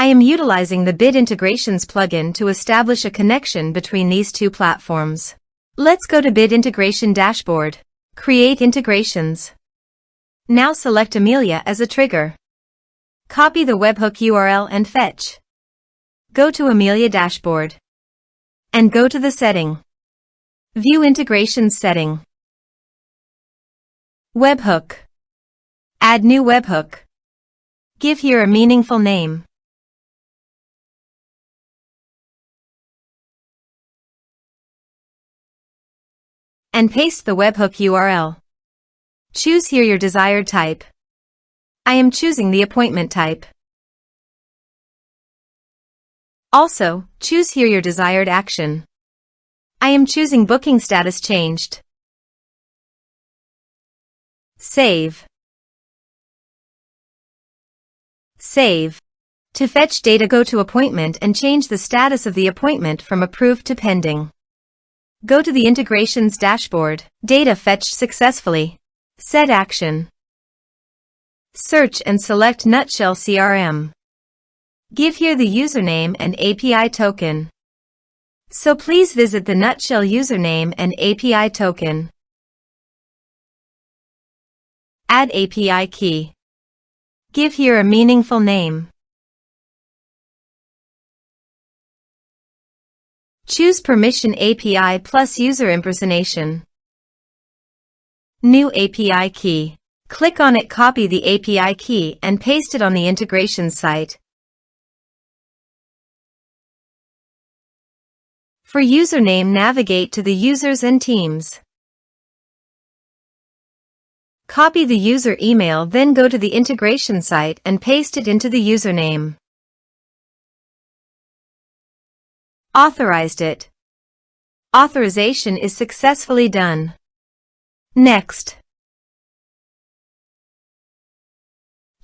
I am utilizing the Bit Integrations plugin to establish a connection between these two platforms. Let's go to Bit Integration Dashboard. Create integrations. Now select Amelia as a trigger. Copy the webhook URL and fetch. Go to Amelia Dashboard. And go to the setting. View Integrations setting. Webhook. Add new webhook. Give here a meaningful name. And paste the webhook URL. Choose here your desired type. I am choosing the appointment type. Also, choose here your desired action. I am choosing booking status changed. Save. Save. To fetch data, go to Appointment and change the status of the appointment from approved to pending. Go to the Integrations Dashboard. Data fetched successfully. Set action. Search and select Nutshell CRM. Give here the username and API token. So please visit the Nutshell username and API token. Add API key. Give here a meaningful name. Choose Permission API plus User Impersonation. New API key. Click on it, copy the API key and paste it on the integration site. For username, navigate to the users and teams. Copy the user email, then go to the integration site and paste it into the username. Authorized it. Authorization is successfully done. Next.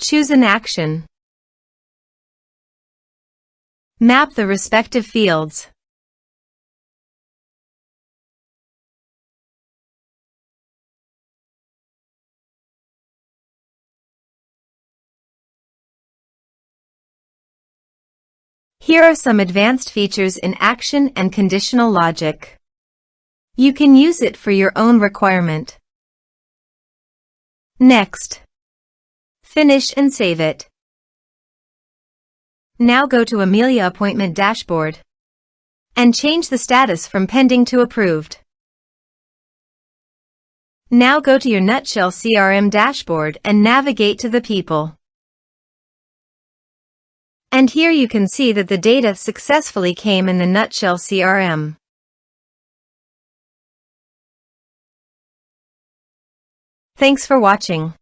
Choose an action. Map the respective fields. Here are some advanced features in action and conditional logic. You can use it for your own requirement. Next. Finish and save it. Now go to Amelia Appointment Dashboard and change the status from pending to approved. Now go to your Nutshell CRM dashboard and navigate to the people. And here you can see that the data successfully came in the Nutshell CRM. Thanks for watching.